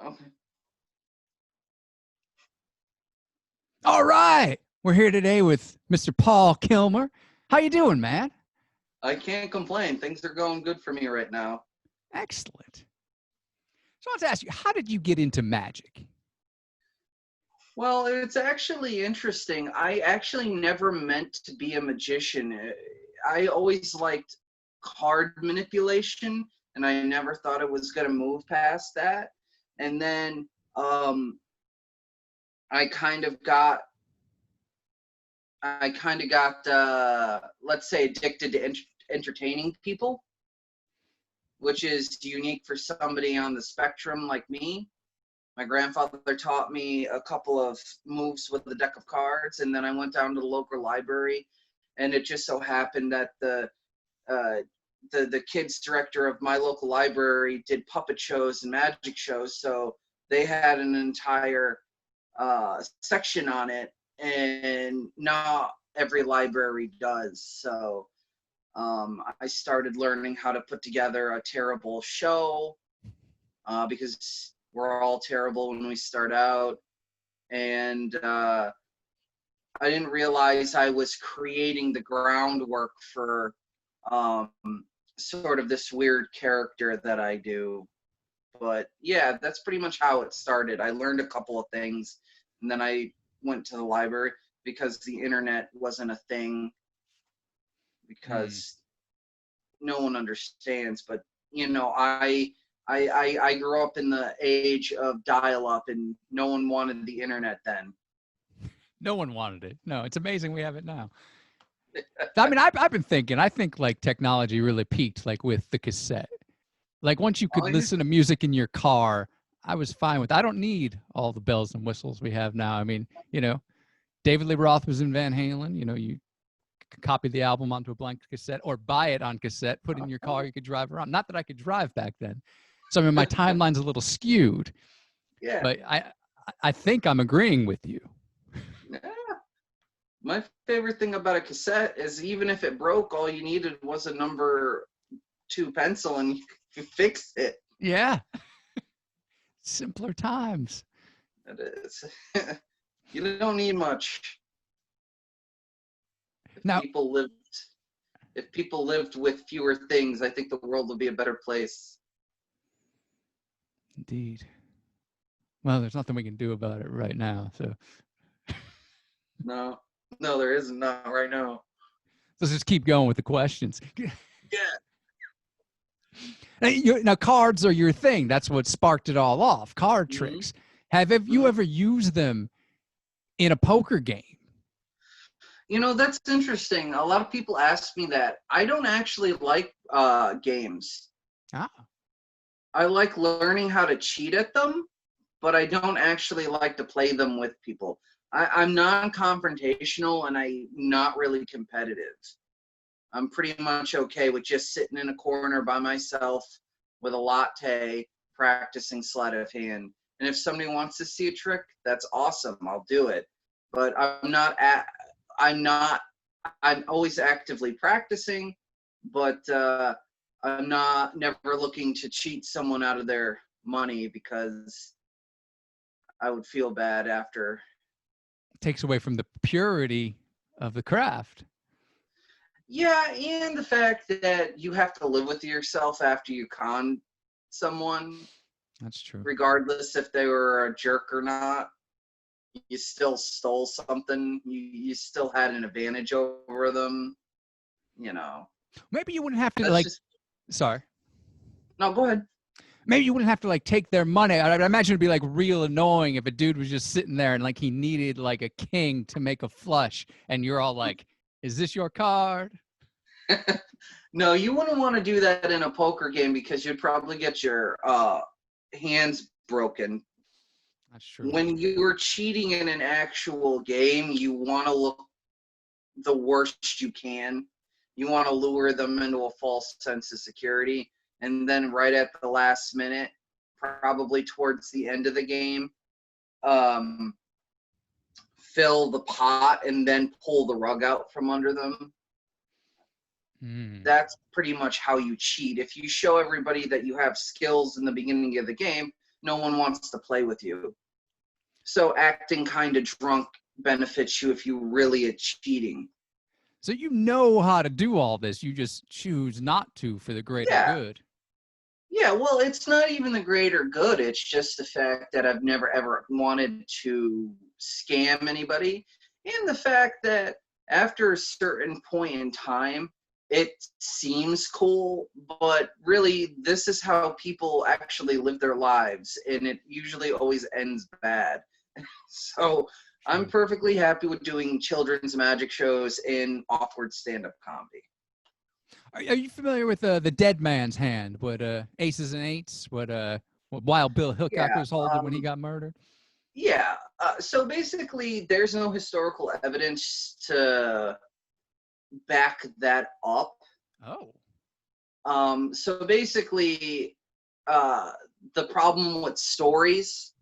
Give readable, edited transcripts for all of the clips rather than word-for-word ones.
Okay. All right. We're here today with Mr. Paul Kilmer. How you doing, man? I can't complain. Things are going good for me right now. Excellent. So I want to ask you, how did you get into magic? Well, it's actually interesting. I actually never meant to be a magician. I always liked card manipulation, and I never thought it was going to move past that. And then I kind of got, let's say, addicted to entertaining people, which is unique for somebody on the spectrum like me. My grandfather taught me a couple of moves with a deck of cards, and then I went down to the local library, and it just so happened that the kids director of my local library did puppet shows and magic shows, so they had an entire section on it, and not every library does. So I started learning how to put together a terrible show because we're all terrible when we start out. And I didn't realize I was creating the groundwork for sort of this weird character that I do. But yeah, that's pretty much how it started. I learned a couple of things, and then I went to the library because the internet wasn't a thing, because no one understands. But you know, I grew up in the age of dial-up, and no one wanted the internet then. No one wanted it. No, it's amazing we have it now. I mean, I've been thinking, I think like technology really peaked like with the cassette. Like once you could listen to music in your car, I was fine with it. I don't need all the bells and whistles we have now. I mean, you know, David Lee Roth was in Van Halen. You know, you could copy the album onto a blank cassette or buy it on cassette, put it in your car, you could drive around. Not that I could drive back then. So I mean, my timeline's a little skewed. Yeah. But I think I'm agreeing with you. Yeah. My favorite thing about a cassette is even if it broke, all you needed was a number 2 pencil and you could fix it. Yeah. Simpler times. It is. You don't need much. If people lived with fewer things, I think the world would be a better place. Indeed. Well, there's nothing we can do about it right now, so. No, there isn't, not right now. Let's just keep going with the questions. Yeah. Now, cards are your thing. That's what sparked it all off. Card tricks. Have you ever used them in a poker game? You know, that's interesting. A lot of people ask me that. I don't actually like games. I like learning how to cheat at them, but I don't actually like to play them with people. I'm non-confrontational, and I'm not really competitive. I'm pretty much okay with just sitting in a corner by myself with a latte practicing sleight of hand. And if somebody wants to see a trick, that's awesome. I'll do it. But I'm always actively practicing, but I'm never looking to cheat someone out of their money because I would feel bad after. It takes away from the purity of the craft. Yeah, and the fact that you have to live with yourself after you con someone. That's true. Regardless if they were a jerk or not, you still stole something. You still had an advantage over them, you know. Maybe you wouldn't have to sorry. No, go ahead. Maybe you wouldn't have to like take their money. I imagine it'd be like real annoying if a dude was just sitting there and like he needed like a king to make a flush and you're all like, is this your card? No, you wouldn't want to do that in a poker game because you'd probably get your hands broken. That's true. When you're cheating in an actual game, you want to look the worst you can. You want to lure them into a false sense of security. And then right at the last minute, probably towards the end of the game, fill the pot and then pull the rug out from under them. That's pretty much how you cheat. If you show everybody that you have skills in the beginning of the game, no one wants to play with you. So acting kind of drunk benefits you if you really are cheating. So you know how to do all this. You just choose not to for the greater good. Yeah, well, it's not even the greater good. It's just the fact that I've never ever wanted to scam anybody. And the fact that after a certain point in time, it seems cool, but really this is how people actually live their lives, and it usually always ends bad. So I'm perfectly happy with doing children's magic shows and awkward stand-up comedy. Are you familiar with the Dead Man's Hand? What aces and eights? What Wild Bill Hickok was holding when he got murdered? Yeah. So basically, there's no historical evidence to back that up. Oh. So basically, the problem with stories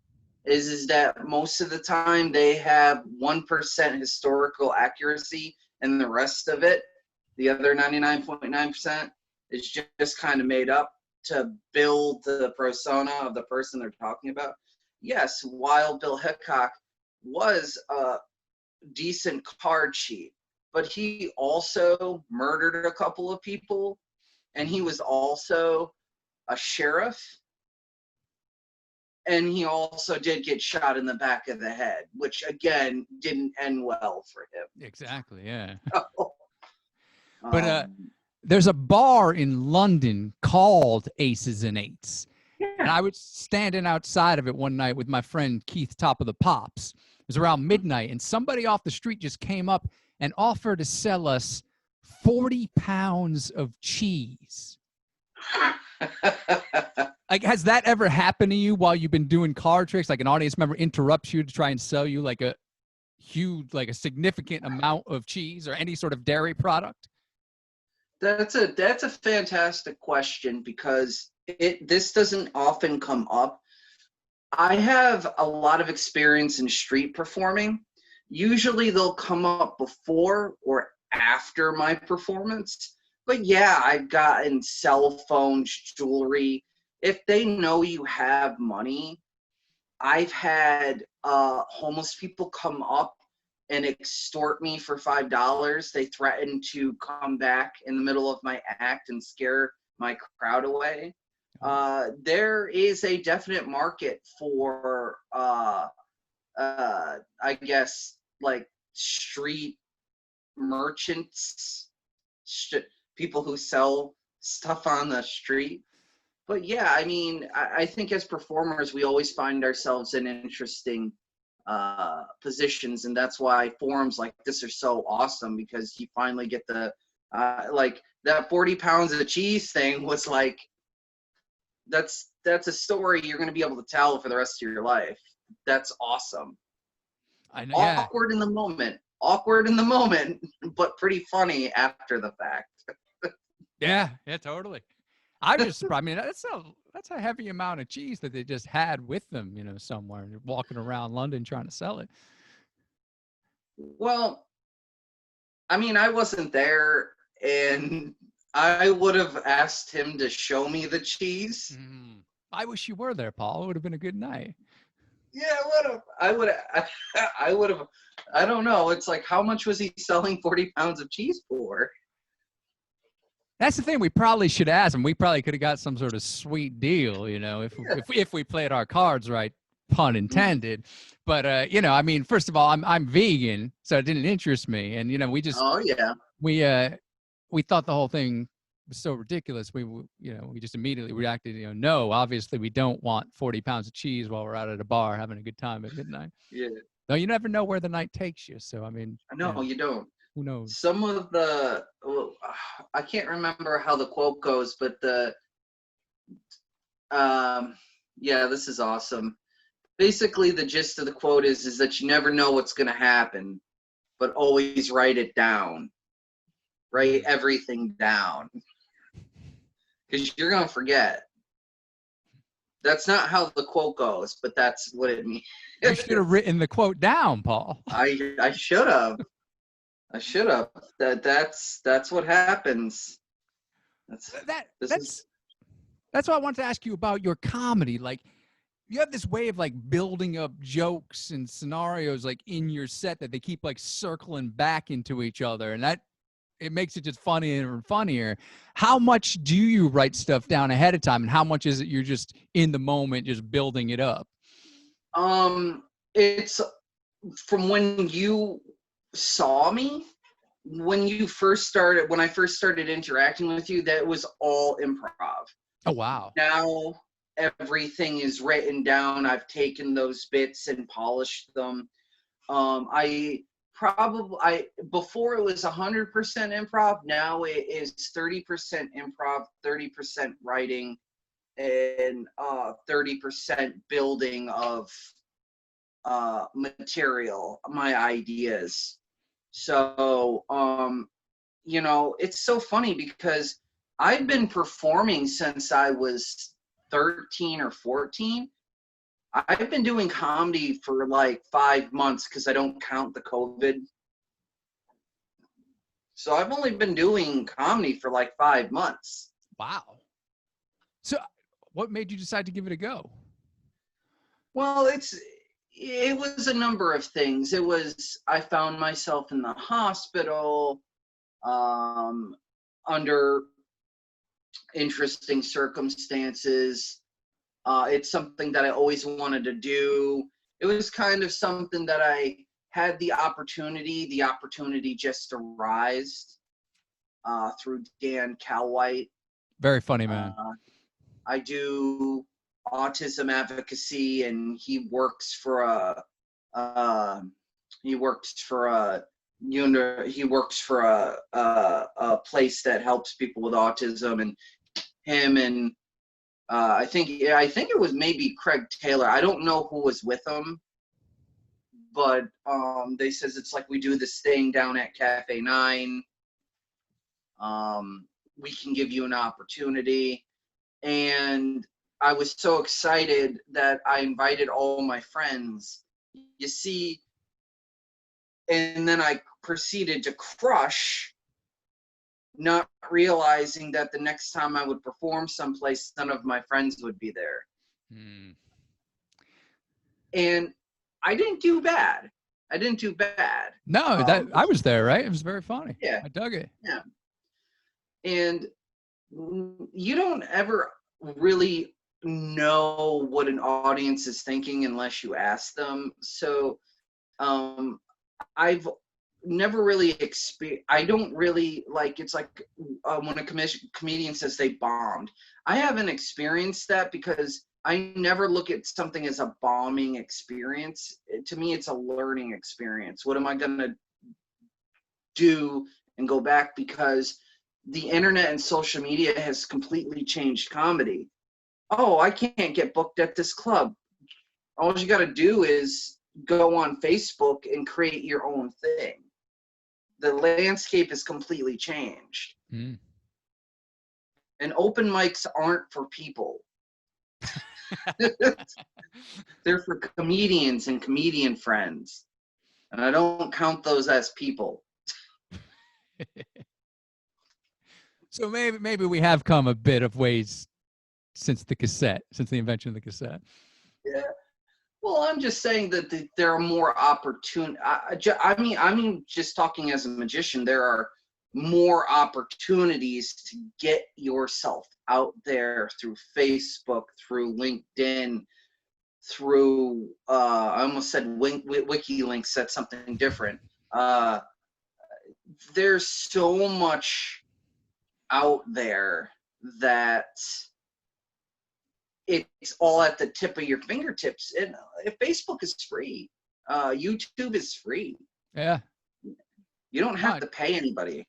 is that most of the time they have 1% historical accuracy, and the rest of it, the other 99.9%, is just kind of made up to build the persona of the person they're talking about. Yes, Wild Bill Hickok was a decent card cheat, but he also murdered a couple of people, and he was also a sheriff, and he also did get shot in the back of the head, which again didn't end well for him. Exactly, yeah. But there's a bar in London called Aces and Eights. yeah. And I was standing outside of it one night with my friend Keith Top of the Pops. It was around midnight, and somebody off the street just came up and offered to sell us 40 pounds of cheese. Like, has that ever happened to you while you've been doing card tricks? Like an audience member interrupts you to try and sell you like a huge, like a significant amount of cheese or any sort of dairy product? That's a fantastic question, because this doesn't often come up. I have a lot of experience in street performing. Usually they'll come up before or after my performance. But yeah, I've gotten cell phones, jewelry. If they know you have money, I've had homeless people come up and extort me for $5. They threaten to come back in the middle of my act and scare my crowd away. There is a definite market for, I guess, like street merchants, people who sell stuff on the street. But yeah, I mean, I think as performers, we always find ourselves in interesting positions, and that's why forums like this are so awesome, because you finally get the like that 40 pounds of cheese thing was like, that's a story you're going to be able to tell for the rest of your life. That's awesome. I know, yeah. Awkward in the moment, but pretty funny after the fact. Yeah, totally. I'm just surprised. I mean, that's a heavy amount of cheese that they just had with them, you know, somewhere, and walking around London trying to sell it. Well, I mean, I wasn't there, and I would have asked him to show me the cheese. I wish you were there, Paul. It would have been a good night. Yeah, I would have. I don't know. It's like, how much was he selling 40 pounds of cheese for? That's the thing. We probably should ask him. We probably could have got some sort of sweet deal, you know, if we played our cards right, pun intended. But you know, I mean, first of all, I'm vegan, so it didn't interest me. And you know, we just we thought the whole thing was so ridiculous. We just immediately reacted. You know, no, obviously we don't want 40 pounds of cheese while we're out at a bar having a good time at midnight. Yeah. No, you never know where the night takes you. So I mean, no, you don't. Who knows? Some of the, I can't remember how the quote goes, but yeah, this is awesome. Basically, the gist of the quote is that you never know what's going to happen, but always write it down. Write everything down, because you're going to forget. That's not how the quote goes, but that's what it means. You should have written the quote down, Paul. I should have. That's what happens. That's why I wanted to ask you about your comedy. Like, you have this way of like building up jokes and scenarios like in your set that they keep like circling back into each other, and that it makes it just funnier and funnier. How much do you write stuff down ahead of time, and how much is it you're just in the moment just building it up? It's from when you saw me, when I first started interacting with you, that was all improv. Oh, wow. Now everything is written down. I've taken those bits and polished them. Before it was 100% improv. Now it is 30% improv, 30% writing, and 30% building of material, my ideas. So, it's so funny because I've been performing since I was 13 or 14. I've been doing comedy for like 5 months because I don't count the COVID. So I've only been doing comedy for like 5 months. Wow. So what made you decide to give it a go? Well, it was a number of things. I found myself in the hospital under interesting circumstances. It's something that I always wanted to do. It was kind of something that I had the opportunity just arose through Dan Calwhite. Very funny man. I do autism advocacy, and he works for a place that helps people with autism, and him and I think it was maybe Craig Taylor. I don't know who was with him, but they says it's like we do this thing down at Cafe 9. We can give you an opportunity. And I was so excited that I invited all my friends. You see, and then I proceeded to crush, not realizing that the next time I would perform someplace, none of my friends would be there. And I didn't do bad. No, I was there, right? It was very funny. Yeah. I dug it. Yeah. And you don't ever really know what an audience is thinking unless you ask them. So I've never really I don't really like, it's like when a comedian says they bombed. I haven't experienced that because I never look at something as a bombing experience. To me, it's a learning experience. What am I going to do and go back? Because the internet and social media has completely changed comedy. Oh, I can't get booked at this club. All you got to do is go on Facebook and create your own thing. The landscape has completely changed. And open mics aren't for people. They're for comedians and comedian friends. And I don't count those as people. So maybe we have come a bit of ways since the invention of the cassette. Yeah. Well, I'm just saying that there are more opportunities. I mean, just talking as a magician, there are more opportunities to get yourself out there through Facebook, through LinkedIn, through I almost said WikiLinks. That's something different. There's so much out there that it's all at the tip of your fingertips. And if Facebook is free, YouTube is free. Yeah. You don't have to pay anybody.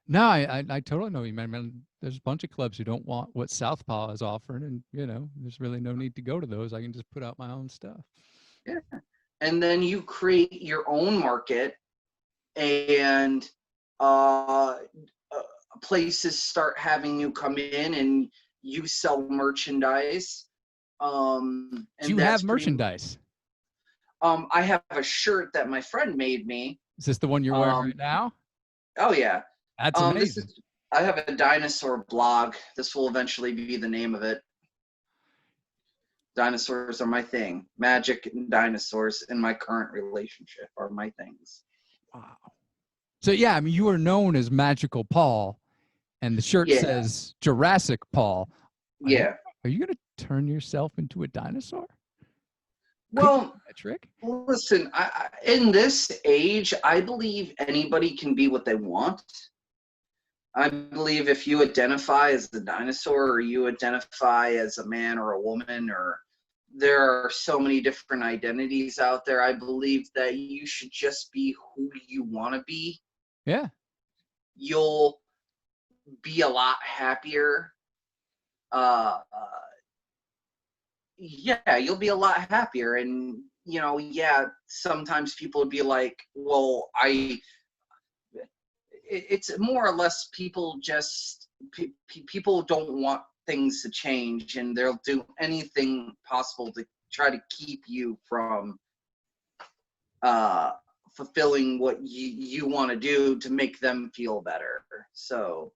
No, I totally know what you mean. There's a bunch of clubs who don't want what Southpaw is offering, and there's really no need to go to those. I can just put out my own stuff. Yeah. And then you create your own market, and places start having you come in and you sell merchandise. And do you have merchandise? I have a shirt that my friend made me. Is this the one you're wearing right now? Oh yeah. That's amazing. I have a dinosaur blog. This will eventually be the name of it. Dinosaurs are my thing. Magic and dinosaurs in my current relationship are my things. Wow. So yeah, I mean, you are known as Magical Paul, and the shirt says Jurassic Paul. Are you going to turn yourself into a dinosaur? Well, that trick? Listen, in this age, I believe anybody can be what they want. I believe if you identify as the dinosaur, or you identify as a man or a woman, or there are so many different identities out there, I believe that you should just be who you want to be. Yeah. You'll be a lot happier. Yeah, you'll be a lot happier. And, you know, yeah, sometimes people would be like, well, it's more or less people just, people don't want things to change, and they'll do anything possible to try to keep you from fulfilling what you want to do to make them feel better. So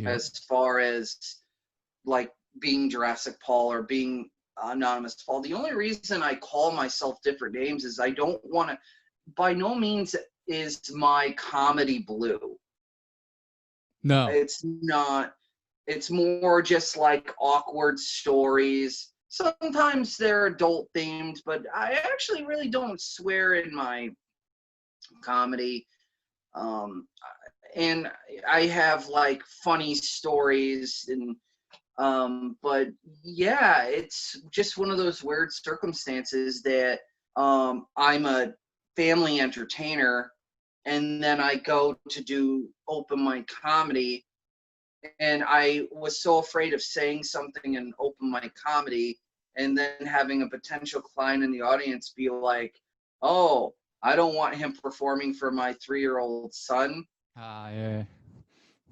as far as like being Jurassic Paul or being Anonymous Paul, the only reason I call myself different names is I don't want to, by no means is my comedy blue. No. It's not. It's more just like awkward stories. Sometimes they're adult themed, but I actually really don't swear in my comedy. And I have like funny stories, and but yeah, it's just one of those weird circumstances that I'm a family entertainer, and then I go to do open mic comedy, and I was so afraid of saying something in open mic comedy and then having a potential client in the audience be like, oh, I don't want him performing for my 3-year-old son. Yeah.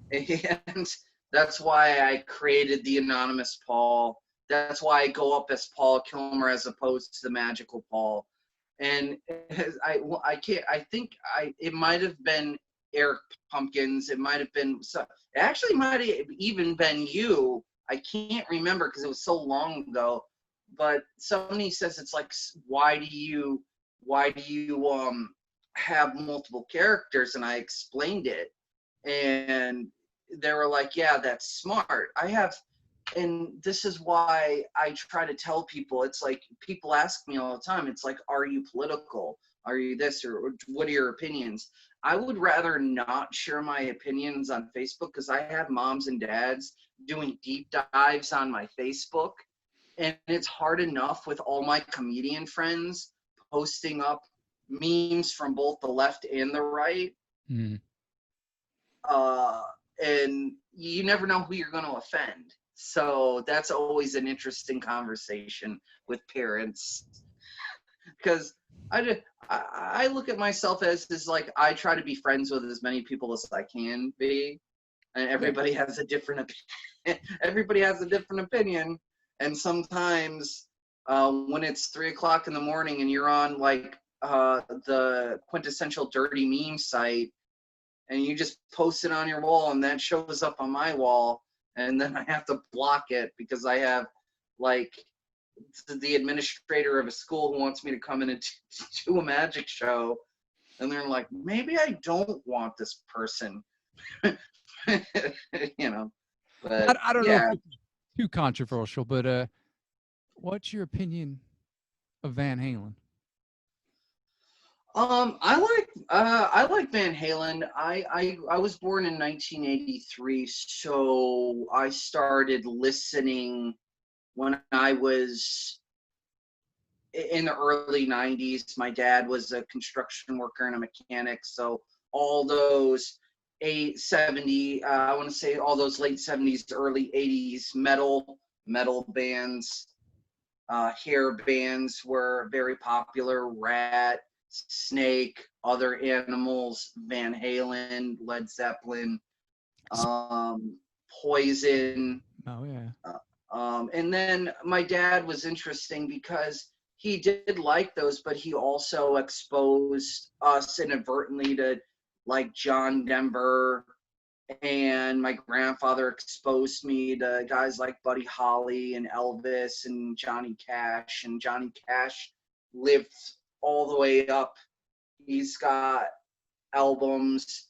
And that's why I created the Anonymous Paul. That's why I go up as Paul Kilmer as opposed to the Magical Paul. And I think it might have been Eric Pumpkins. It might have been, it actually might have even been you. I can't remember because it was so long ago. But somebody says it's like, why do you have multiple characters? And I explained it, and they were like, yeah, that's smart. And this is why I try to tell people, it's like, people ask me all the time, it's like, are you political? Are you this, or what are your opinions? I would rather not share my opinions on Facebook, because I have moms and dads doing deep dives on my Facebook, and it's hard enough with all my comedian friends posting up memes from both the left and the right. And you never know who you're going to offend. So that's always an interesting conversation with parents, because I look at myself as like, I try to be friends with as many people as I can be, and everybody has a different opinion. And sometimes when it's 3:00 in the morning and you're on like the quintessential dirty meme site, and you just post it on your wall, and that shows up on my wall, and then I have to block it because I have like the administrator of a school who wants me to come in and do a magic show, and they're like, maybe I don't want this person. You know, but I don't know if it's too controversial, but what's your opinion of Van Halen? I like Van Halen. I was born in 1983, so I started listening when I was in the early 90s. My dad was a construction worker and a mechanic, so all those I want to say all those late 70s, early 80s metal bands, hair bands were very popular. RATT, Snake, Other Animals, Van Halen, Led Zeppelin, Poison. Oh yeah. And then my dad was interesting because he did like those, but he also exposed us inadvertently to like John Denver, and my grandfather exposed me to guys like Buddy Holly and Elvis and Johnny Cash. And Johnny Cash lived all the way up. He's got albums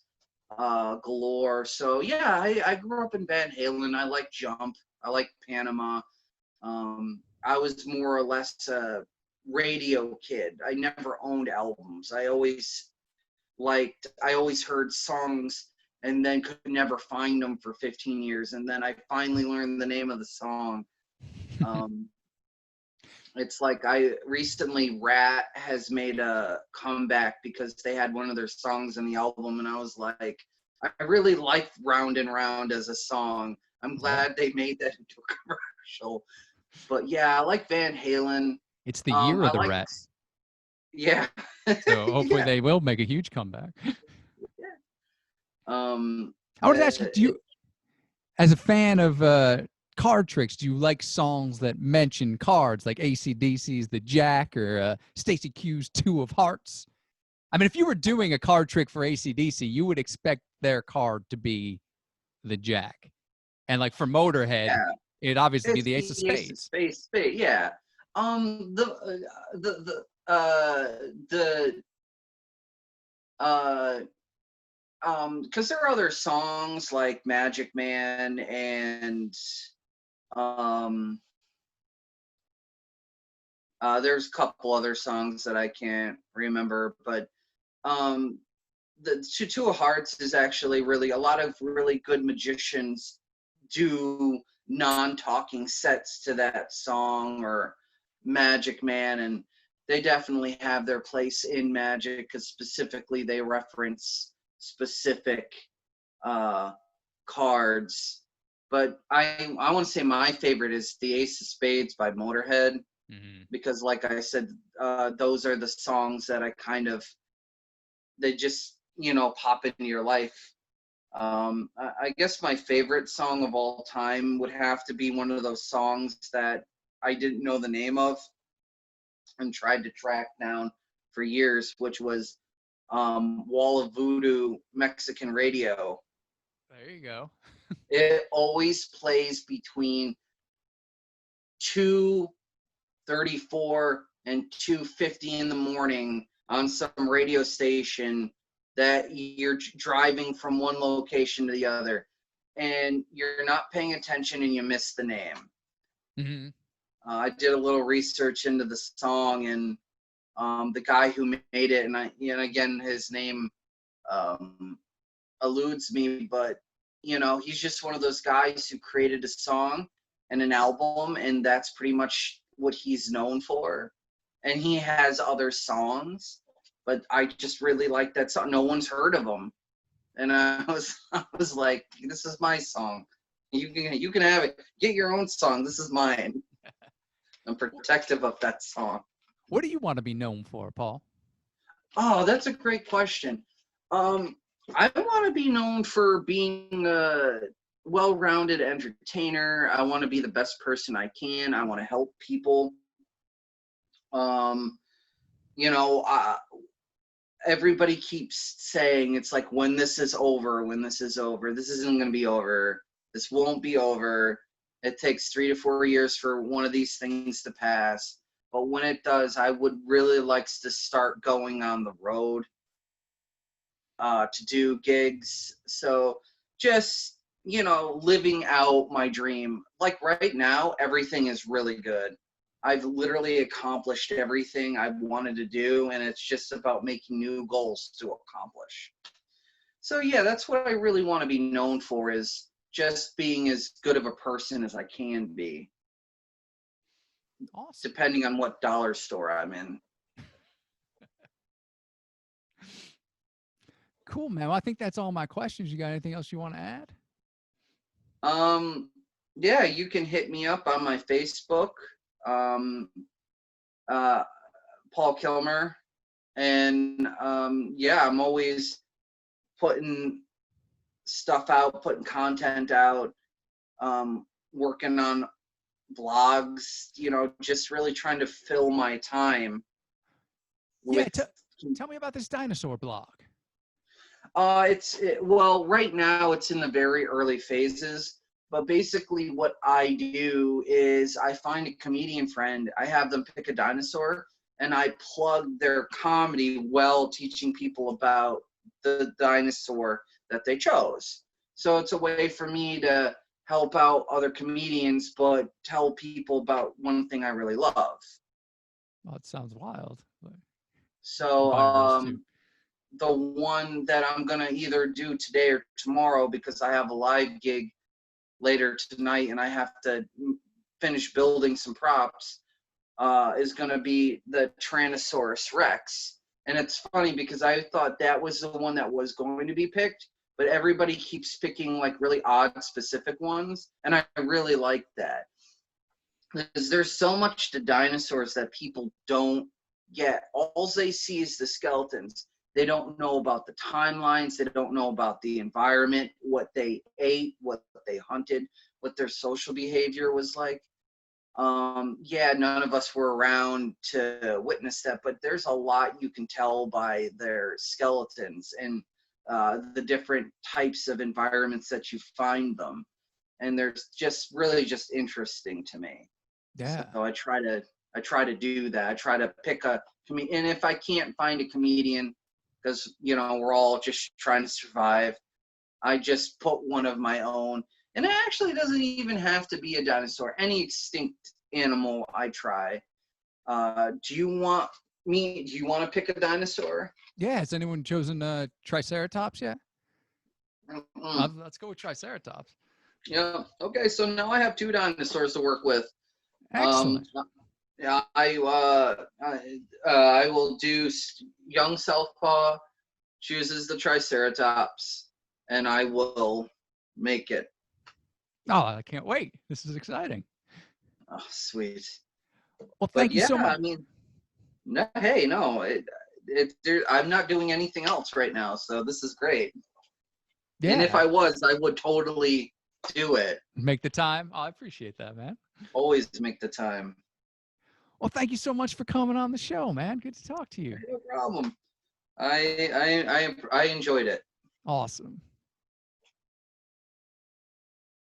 galore. So yeah, I grew up in Van Halen. I like Jump. I like Panama. I was more or less a radio kid. I never owned albums. I always heard songs and then could never find them for 15 years. And then I finally learned the name of the song. It's like recently RATT has made a comeback because they had one of their songs in the album. And I was like, I really like Round and Round as a song. I'm glad they made that into a commercial. But yeah, I like Van Halen. It's the year of the RATT. Yeah. So hopefully they will make a huge comeback. Yeah. I wanted to ask you, do you, as a fan of card tricks, do you like songs that mention cards, like AC/DC's The Jack or Stacey Q's Two of Hearts? I mean, if you were doing a card trick for AC/DC, you would expect their card to be the Jack. And like for Motorhead, it'd obviously be the Ace of Spades. Yeah. Because there are other songs like Magic Man and there's a couple other songs that I can't remember, but the Two of Hearts is actually really, a lot of really good magicians do non-talking sets to that song, or Magic Man, and they definitely have their place in Magic because specifically they reference specific cards. But I want to say my favorite is the Ace of Spades by Motorhead, because like I said, those are the songs that I kind of, they just, pop into your life. I guess my favorite song of all time would have to be one of those songs that I didn't know the name of and tried to track down for years, which was Wall of Voodoo Mexican Radio. There you go. It always plays between 2:34 and 2:50 in the morning on some radio station that you're driving from one location to the other, and you're not paying attention and you miss the name. I did a little research into the song, and the guy who made it, and again, his name eludes me, but he's just one of those guys who created a song and an album, and that's pretty much what he's known for. And he has other songs, but I just really like that song. No one's heard of him, and I was like, this is my song. You can have it. Get your own song. This is mine. I'm protective of that song. What do you want to be known for, Paul? Oh, that's a great question. I want to be known for being a well-rounded entertainer. I want to be the best person I can. I want to help people. Everybody keeps saying, it's like, when this is over, this isn't going to be over. This won't be over. It takes 3 to 4 years for one of these things to pass. But when it does, I would really like to start going on the road to do gigs. So just, living out my dream. Like right now, everything is really good. I've literally accomplished everything I wanted to do, and it's just about making new goals to accomplish. So yeah, that's what I really want to be known for, is just being as good of a person as I can be. Awesome. Depending on what dollar store I'm in. Cool, man. Well, I think that's all my questions. You got anything else you want to add? Yeah, you can hit me up on my Facebook, Paul Kilmer, and I'm always putting stuff out, putting content out, working on blogs, just really trying to fill my time with. Tell me about this dinosaur blog. Well, right now it's in the very early phases, but basically what I do is I find a comedian friend, I have them pick a dinosaur, and I plug their comedy while teaching people about the dinosaur that they chose. So it's a way for me to help out other comedians, but tell people about one thing I really love. Oh, it sounds wild. So By rules too. the one that I'm gonna either do today or tomorrow, because I have a live gig later tonight and I have to finish building some props, is gonna be the Tyrannosaurus Rex. And it's funny because I thought that was the one that was going to be picked, but everybody keeps picking like really odd specific ones, and I really like that. Because there's so much to dinosaurs that people don't get. All they see is the skeletons. They don't know about the timelines. They don't know about the environment, what they ate, what they hunted, what their social behavior was like. Yeah, none of us were around to witness that, but there's a lot you can tell by their skeletons and the different types of environments that you find them. And there's just really just interesting to me. Yeah. So I try to do that. I try to pick a comedian, and if I can't find a comedian, because we're all just trying to survive, I just put one of my own. And it actually doesn't even have to be a dinosaur. Any extinct animal, I try. Do you want to pick a dinosaur? Yeah. Has anyone chosen Triceratops yet? Let's go with Triceratops. Yeah. Okay. So now I have 2 dinosaurs to work with. Excellent. Yeah. I will do young Southpaw chooses the Triceratops, and I will make it. Oh, I can't wait. This is exciting. Oh, sweet. Well, thank you so much. I mean, no, hey, no, I'm not doing anything else right now, so this is great. Yeah. And if I was, I would totally do it. Make the time. Oh, I appreciate that, man. Always make the time. Well, thank you so much for coming on the show, man. Good to talk to you. No problem. I enjoyed it. Awesome.